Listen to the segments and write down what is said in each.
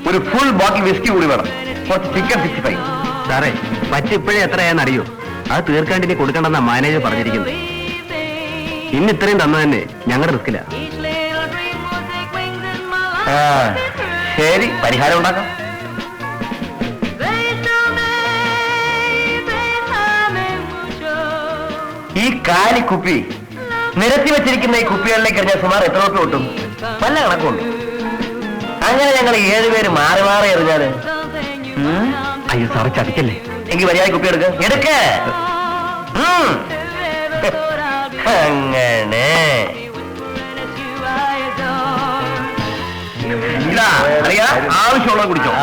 ഒരു full bottle whisky കൂടി വേണം. കുറച്ച് ചിക്കൻ 65. സാറേ പച്ച ഇപ്പോഴേ എത്രയാണെന്ന് അറിയോ? അത് തീർക്കാണ്ടിനെ കൊടുക്കണ്ടെന്നാ മാനേജർ പറഞ്ഞിരിക്കുന്നത്. ഇന്ന് ഇത്രയും തന്നു തന്നെ ഞങ്ങളുടെ റിസ്കില്ല. ശരി, പരിഹാരം ഉണ്ടാക്കാം. ഈ കാലി കുപ്പി നിരത്തി വെച്ചിരിക്കുന്ന ഈ കുപ്പികളിലേക്ക് എറിഞ്ഞാൽ സുമാർ എത്ര രൂപ കിട്ടും? നല്ല കണക്കുണ്ട്. അങ്ങനെ ഞങ്ങൾ 7 പേര് മാറി മാറി എറിഞ്ഞാല്. അയ്യോ സാറ് ചതിക്കല്ലേ. എങ്കിൽ മര്യാദ കുപ്പി എടുക്ക. അങ്ങനെ ഇതാ അറിയാ, ആവശ്യമുള്ളത് കുടിച്ചോ.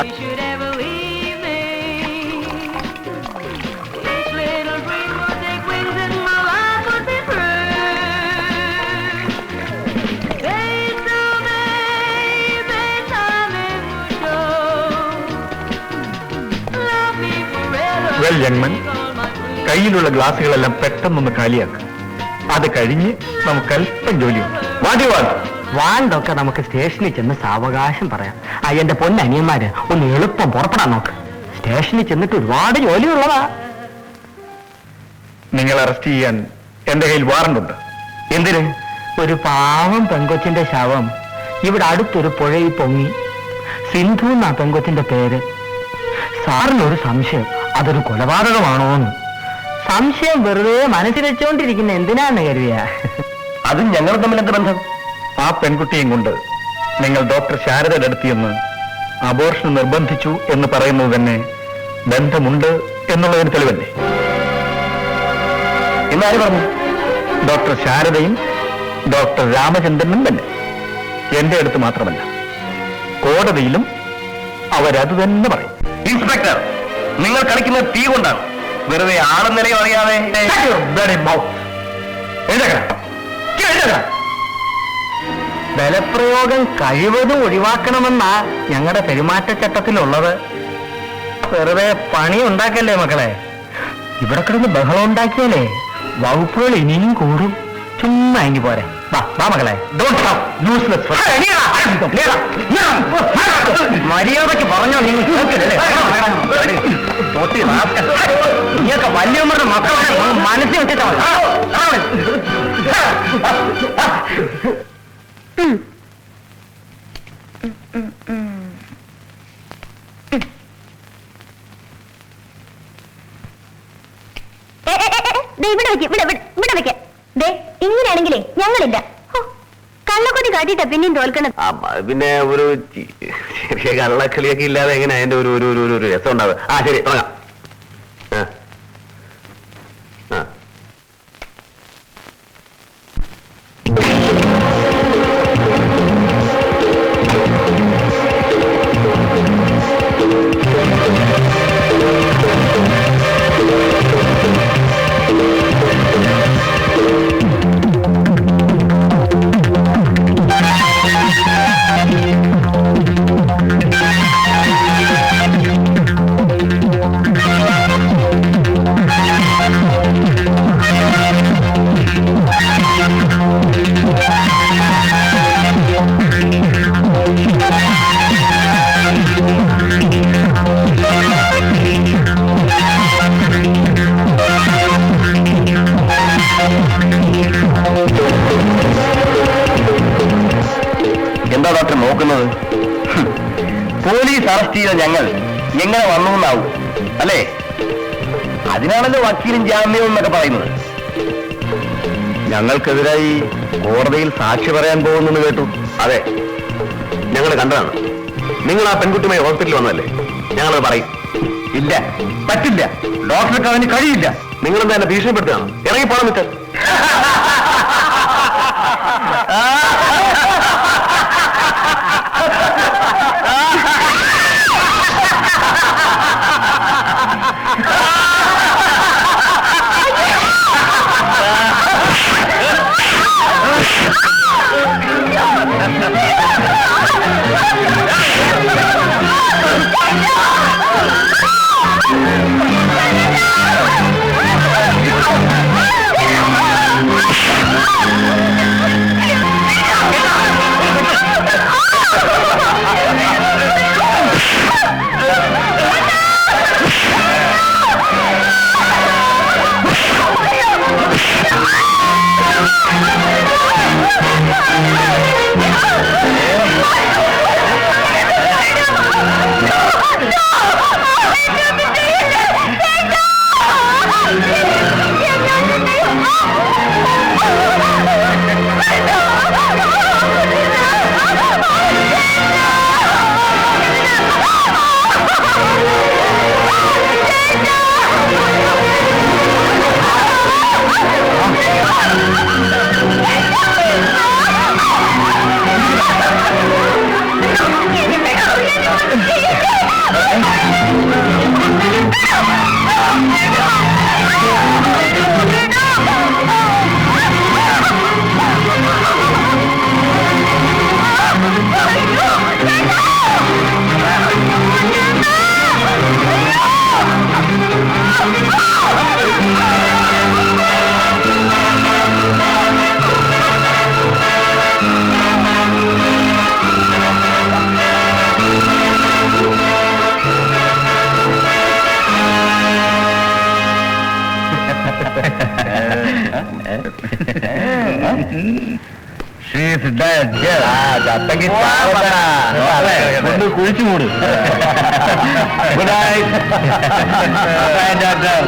വെൽ യങ്മൻ, കയ്യിലുള്ള ഗ്ലാസുകളെല്ലാം പെട്ടെന്നൊന്ന് കാലിയാക്കുക. അത് കഴിഞ്ഞ് നമുക്ക് അല്പം ജോലിയുണ്ട്. വാണ്ടൊക്കെ നമുക്ക് സ്റ്റേഷനിൽ ചെന്ന് സാവകാശം പറയാം. എന്റെ പൊന്നനിയന്മാര് ഒന്ന് എളുപ്പം പുറപ്പെടാൻ നോക്ക്. സ്റ്റേഷനിൽ ചെന്നിട്ട് ഒരുപാട് ജോലിയുള്ളതാ. നിങ്ങൾ അറസ്റ്റ് ചെയ്യാൻ എന്റെ കയ്യിൽ വാറണ്ട് ഉണ്ട്. എന്തിന്? ഒരു പാവം പെങ്കൊച്ചിന്റെ ശവം ഇവിടെ അടുത്തൊരു പുഴയിൽ പൊങ്ങി. സിന്ധു എന്നാ പെങ്കൊച്ചിന്റെ പേര്. സാറിനൊരു സംശയം, അതൊരു കൊലപാതകമാണോന്ന്. സംശയം വെറുതെ മനസ്സിൽ വെച്ചുകൊണ്ടിരിക്കുന്ന എന്തിനാന്ന് കരുതിയ? അതും ഞങ്ങൾ തമ്മിൽ എന്ത് ബന്ധം? ആ പെൺകുട്ടിയും കൊണ്ട് നിങ്ങൾ ഡോക്ടർ ശാരദയുടെ അടുത്തിയെന്ന് അബോർഷൻ നിർബന്ധിച്ചു എന്ന് പറയുന്നത് തന്നെ ബന്ധമുണ്ട് എന്നുള്ളതിന് തെളിവല്ലേ? എന്നാര് പറഞ്ഞു? ഡോക്ടർ ശാരദയും ഡോക്ടർ രാമചന്ദ്രനും തന്നെ. എന്റെ അടുത്ത് മാത്രമല്ല, കോടതിയിലും അവരത് തന്നെ പറയും. ഇൻസ്പെക്ടർ, നിങ്ങൾ കളിക്കുന്നത് തീ കൊണ്ടാണ്. വെറുതെ ആളും നിലയും അറിയാതെ. ബലപ്രയോഗം കഴിവതും ഒഴിവാക്കണമെന്നാ ഞങ്ങളുടെ പെരുമാറ്റച്ചട്ടത്തിലുള്ളത്. വെറുതെ പണി ഉണ്ടാക്കല്ലേ മക്കളെ. ഇവിടെ കിടന്ന് ബഹളം ഉണ്ടാക്കിയാലേ വകുപ്പുകൾ ഇനിയും കൂടും. ചുമ്മാ എങ്കിൽ പോരെ. വാ മക്കളെ, മര്യാദയ്ക്ക് പറഞ്ഞോ. നിങ്ങൾ കേൾക്കില്ലേ? നീയൊക്കെ വലിയമ്മയുടെ മക്കളെ മനസ്സിൽ വെച്ചിട്ടാ ഇങ്ങനെയാണെങ്കിലേ ഞങ്ങളില്ല. കള്ളക്കൊതി കാട്ടിട്ടാ പിന്നെയും തോൽക്കണം. പിന്നെ ഒരു ചെറിയ കള്ളക്കളിയൊക്കെ ഇല്ലാതെ എങ്ങനെ അതിന്റെ ഒരു രസം ഉണ്ടാവുക? ശരി, തുടങ്ങാം. എന്താ ഡോക്ടർ നോക്കുന്നത്? പോലീസ് അറസ്റ്റ് ചെയ്ത ഞങ്ങൾ എങ്ങനെ വന്നു എന്നാവും അല്ലേ? അതിനാണല്ലോ വക്കീലും ജാമ്യവും എന്നൊക്കെ പറയുന്നത്. ഞങ്ങൾക്കെതിരായി കോടതിയിൽ സാക്ഷി പറയാൻ പോകുന്നെന്ന് കേട്ടു. അതെ, ഞങ്ങൾ കണ്ടതാണ്. നിങ്ങൾ ആ പെൺകുട്ടിയുമായി ഹോസ്പിറ്റലിൽ വന്നല്ലേ? ഞങ്ങളത് പറയും. ഇല്ല, പറ്റില്ല. ഡോക്ടർക്ക് അതിന് കഴിയില്ല. നിങ്ങളെന്താ എന്നെ ഭീഷണിപ്പെടുത്തുകയാണ്? ഇറങ്ങിപ്പോണം മിസ്റ്റർ. കുഴിച്ചു മൂട്. Good night doctor.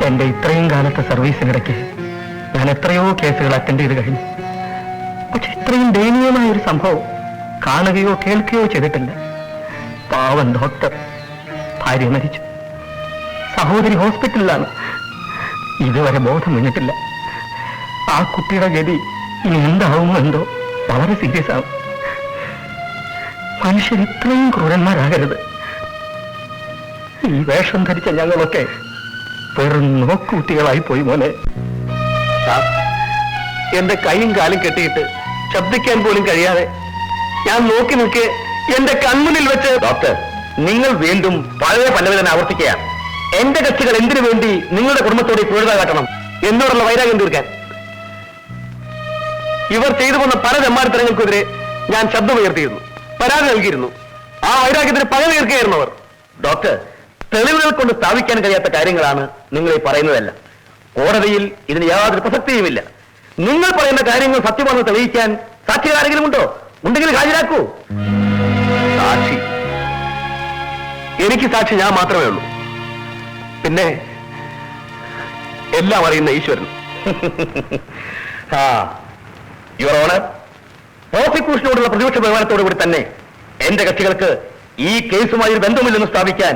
എന്റെ ഇത്രയും കാലത്തെ സർവീസിനിടയ്ക്ക് ഞാൻ എത്രയോ കേസുകൾ അറ്റൻഡ് ചെയ്ത് കഴിഞ്ഞു. പക്ഷെ ഇത്രയും ദയനീയമായ ഒരു സംഭവം കാണുകയോ കേൾക്കുകയോ ചെയ്തിട്ടില്ല. പാവം ഡോക്ടർ, ഭാര്യ മരിച്ചു, സഹോദരി ഹോസ്പിറ്റലിലാണ്, ഇതുവരെ ബോധം വീണിട്ടില്ല. ആ കുട്ടിയുടെ ഗതി ഇനി എന്താവുമോ എന്തോ, വളരെ സീരിയസ് ആവും. മനുഷ്യർ ഇത്രയും ക്രൂരന്മാരാകരുത്. ഈ വേഷം ധരിച്ച ഞങ്ങളൊക്കെ വെറും നോക്കുകുട്ടികളായി പോയി മോനെ. എന്റെ കൈയും കാലും കെട്ടിയിട്ട് ശബ്ദിക്കാൻ പോലും കഴിയാതെ ഞാൻ നോക്കി നിൽക്കെ എന്റെ കൺമുന്നിൽ വെച്ച് ഡോക്ടർ, നിങ്ങൾ വീണ്ടും പഴയ പല്ലവി തന്നെ ആവർത്തിക്കുകയാണ്. എന്റെ കക്ഷികൾ എന്തിനു വേണ്ടി നിങ്ങളുടെ കുടുംബത്തോട് ക്രൂരത കാട്ടണം? എന്നോടുള്ള വൈരാഗ്യം തീർക്കാൻ. ഇവർ ചെയ്തു പോന്ന പല തെമ്മാടിത്തരങ്ങൾക്കെതിരെ ഞാൻ ശബ്ദമുയർത്തിയിരുന്നു, പരാതി നൽകിയിരുന്നു. ആ വൈരാഗ്യത്തിന് പക തീർക്കുകയായിരുന്നു അവർ. ഡോക്ടർ, തെളിവുകൾ കൊണ്ട് സ്ഥാപിക്കാൻ കഴിയാത്ത കാര്യങ്ങളാണ് നിങ്ങൾ ഈ പറയുന്നതല്ല. കോടതിയിൽ ഇതിന് യാതൊരു പ്രസക്തിയുമില്ല. നിങ്ങൾ പറയുന്ന കാര്യങ്ങൾ സത്യമാണെന്ന് തെളിയിക്കാൻ സാക്ഷികൾ ആരെങ്കിലും ഉണ്ടോ? ഉണ്ടെങ്കിൽ ഹാജരാക്കൂ. സാക്ഷി എനിക്ക് സാക്ഷി ഞാൻ മാത്രമേ ഉള്ളൂ. പിന്നെ എല്ലാം അറിയുന്ന ഈശ്വരൻ. യുവർ ഓണർ, പ്രോസിക്യൂഷനോടുള്ള പ്രതിപക്ഷ ബഹുമാനത്തോടുകൂടി തന്നെ എന്റെ കക്ഷികൾക്ക് ഈ കേസുമായി ഒരു ബന്ധമില്ലെന്ന് സ്ഥാപിക്കാൻ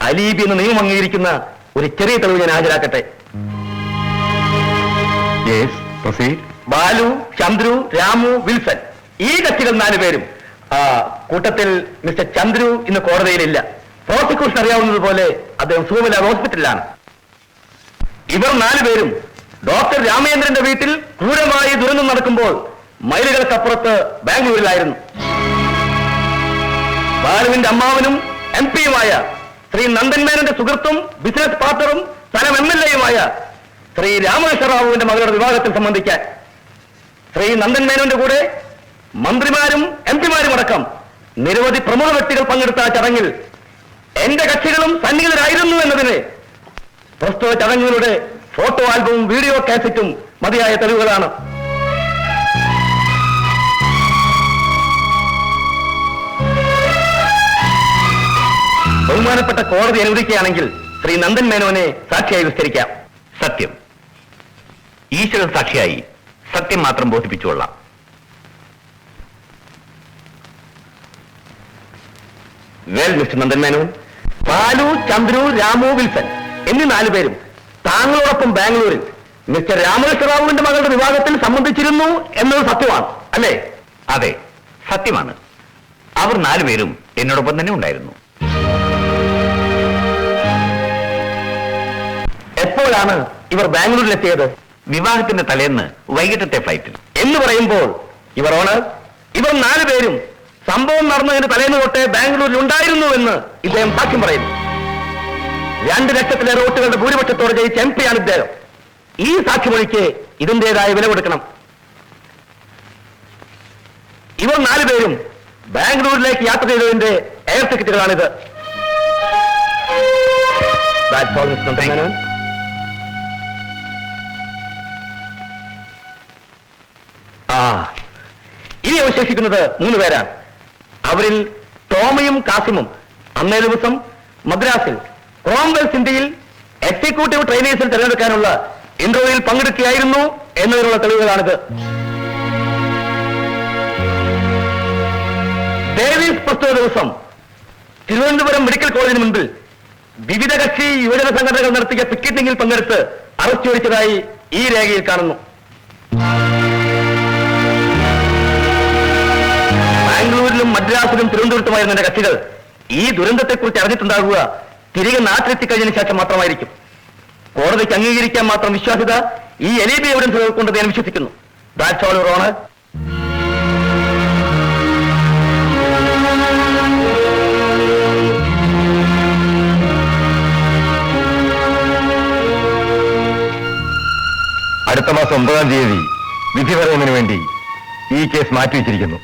അലീബി എന്ന് നിയമം അംഗീകരിക്കുന്ന ഒരു ചെറിയ തെളിവ് ഞാൻ ഹാജരാക്കട്ടെ. ബാലു, ചന്ദ്രു, രാമു, വിൽസൺ, ഈ കക്ഷികൾ 4 പേരും. കൂട്ടത്തിൽ മിസ്റ്റർ ചന്ദ്രു ഇന്ന് കോടതിയിലില്ല. പ്രോസിക്യൂഷൻ അറിയാവുന്നതുപോലെ അദ്ദേഹം സുഖമില്ലാതെ ഹോസ്പിറ്റലിലാണ്. ഇവർ 4 പേരും ഡോക്ടർ രാമേന്ദ്രന്റെ വീട്ടിൽ ക്രൂരമായി ദുരന്തം നടക്കുമ്പോൾ മൈലുകൾക്കപ്പുറത്ത് ബാംഗ്ലൂരിലായിരുന്നു. ബാലുവിന്റെ അമ്മാവനും MP-യുമായ ശ്രീ നന്ദൻമേനന്റെ സുഹൃത്തും ബിസിനസ് പാർട്ണറും സ്ഥലം MLA-യുമായ ശ്രീ രാമകൃഷ്ണ റാവുവിന്റെ മകളുടെ വിവാഹത്തിൽ സംബന്ധിക്കാൻ ശ്രീ നന്ദൻമേനന്റെ കൂടെ മന്ത്രിമാരും MP-മാരും അടക്കം നിരവധി പ്രമുഖ വ്യക്തികൾ പങ്കെടുത്ത ആ ചടങ്ങിൽ എന്റെ കക്ഷികളും സന്നിഹിതരായിരുന്നു എന്നതിന് പ്രസ്തുത ചടങ്ങുകളുടെ ഫോട്ടോ ആൽബവും വീഡിയോ കാസറ്റും മതിയായ തെളിവുകളാണ്. ബഹുമാനപ്പെട്ട കോടതി അനുവദിക്കുകയാണെങ്കിൽ ശ്രീ നന്ദൻ മേനോനെ സാക്ഷിയായി വിസ്തരിക്കാം. സത്യം. ഈശ്വരൻ സാക്ഷിയായി സത്യം മാത്രം ബോധിപ്പിച്ചുകൊള്ളാം. Well mister Nandan Menon, Balu, Chandru, Ramu, Wilson എന്നീ 4 പേരും താങ്കളോടൊപ്പം ബാംഗ്ലൂരിൽ മിസ്റ്റർ രാമകൃഷ്ണ റാവുവിന്റെ മകളുടെ വിവാഹത്തിൽ സംബന്ധിച്ചിരുന്നു എന്നത് സത്യമാണ് അല്ലേ? അതെ, സത്യമാണ്. അവർ 4 പേരും എന്നോടൊപ്പം തന്നെ ഉണ്ടായിരുന്നു. എപ്പോഴാണ് ഇവർ ബാംഗ്ലൂരിലെത്തിയത്? വിവാഹത്തിന്റെ തലേന്ന് വൈകിട്ടത്തെ ഫ്ലൈറ്റിൽ. എന്ന് പറയുമ്പോൾ ഇവർ ഓണർ, ഇവർ 4 പേരും സംഭവം നടന്നതിന് തലേന്ന് തൊട്ടേ ബാംഗ്ലൂരിൽ ഉണ്ടായിരുന്നുവെന്ന് ഇദ്ദേഹം സാക്ഷ്യം പറയുന്നു. 2 ലക്ഷത്തിലേറെ വോട്ടുകളുടെ ഭൂരിപക്ഷത്തോടെ ജയിച്ച MP-യാണ് ഇദ്ദേഹം. ഈ സാക്ഷിമൊഴിക്ക് ഇതിന്റേതായ വില കൊടുക്കണം. ഇവർ 4 പേരും ബാംഗ്ലൂരിലേക്ക് യാത്ര ചെയ്തതിന്റെ എയർ ടിക്കറ്റുകളാണിത്. ഇനി അവശേഷിക്കുന്നത് 3 പേരാണ്. അവരിൽ ടോമയും കാസിമും അന്നേ ദിവസം മദ്രാസിൽ കോമൺവെൽത്ത് ഇന്ത്യയിൽ എക്സിക്യൂട്ടീവ് ട്രെയിനേഴ്സിൽ തിരഞ്ഞെടുക്കാനുള്ള ഇന്റർവ്യൂവിൽ പങ്കെടുക്കുകയായിരുന്നു എന്നതിനുള്ള തെളിവുകളാണിത്. ഡേവിസ് പ്രസ്തുത ദിവസം തിരുവനന്തപുരം മെഡിക്കൽ കോളേജിന് മുൻപിൽ വിവിധ കക്ഷി യുവജന സംഘടനകൾ നടത്തിയ പിക്കറ്റിംഗിൽ പങ്കെടുത്ത് അറസ്റ്റ് വരിച്ചതായി ഈ രേഖയിൽ കാണുന്നു. ബാംഗ്ലൂരിലും മദ്രാസിലും തിരുവനന്തപുരത്തുമായിരുന്ന എന്റെ കക്ഷികൾ ഈ ദുരന്തത്തെക്കുറിച്ച് അറിഞ്ഞിട്ടുണ്ടാകുക തിരികെ നാട്ടിലെത്തിക്കഴിഞ്ഞതിന് ശേഷം മാത്രമായിരിക്കും. കോടതിക്ക് അംഗീകരിക്കാൻ മാത്രം വിശ്വാസ്യത ഈ എലീബി എവിഡൻസ് കൊണ്ടെന്ന് ഞാൻ വിശ്വസിക്കുന്നു. That's all your honour. അടുത്ത മാസം 9-ാം തീയതി വിധി പറയുന്നതിന് വേണ്ടി ഈ കേസ് മാറ്റിവെച്ചിരിക്കുന്നു.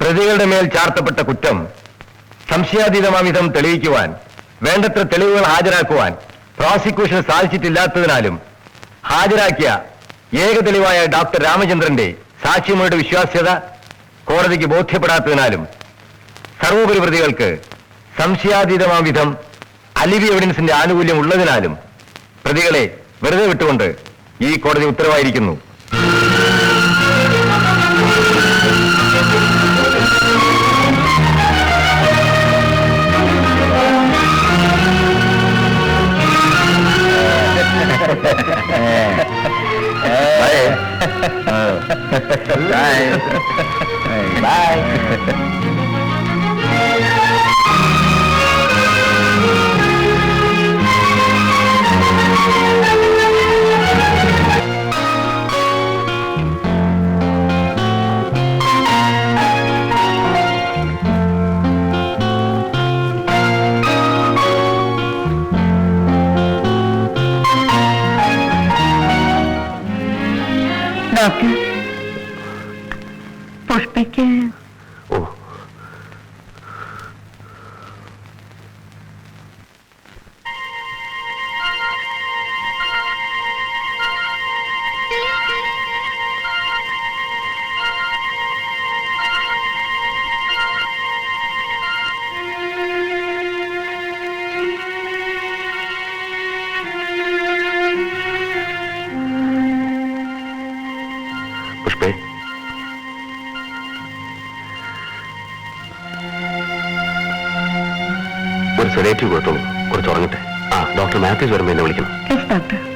പ്രതികളുടെ മേൽ ചാർത്തപ്പെട്ട കുറ്റം സംശയാതീതമാംവിധം തെളിയിക്കുവാൻ വേണ്ടത്ര തെളിവുകൾ ഹാജരാക്കുവാൻ പ്രോസിക്യൂഷൻ സാധിച്ചിട്ടില്ലാത്തതിനാലും ഹാജരാക്കിയ ഏക തെളിവായ ഡോക്ടർ രാമചന്ദ്രന്റെ സാക്ഷിമൊഴിയുടെ വിശ്വാസ്യത കോടതിക്ക് ബോധ്യപ്പെടാത്തതിനാലും സർവോപരി പ്രതികൾക്ക് സംശയാതീതമാംവിധം അലിവി എവിഡൻസിന്റെ ആനുകൂല്യം ഉള്ളതിനാലും പ്രതികളെ വെറുതെ വിട്ടുകൊണ്ട് ഈ കോടതി ഉത്തരവായിരിക്കുന്നു. ഡോക്ടർ, പുഷ്പയ്ക്ക് പുഷ്പേ, ഒരു സെഡേറ്റീവ് കൊടുത്തോളൂ, കുറച്ച് ഉറങ്ങട്ടെ. ഡോക്ടർ മാത്യൂസ് വരുമ്പോൾ എന്നെ വിളിക്കണം. ഡോക്ടർ.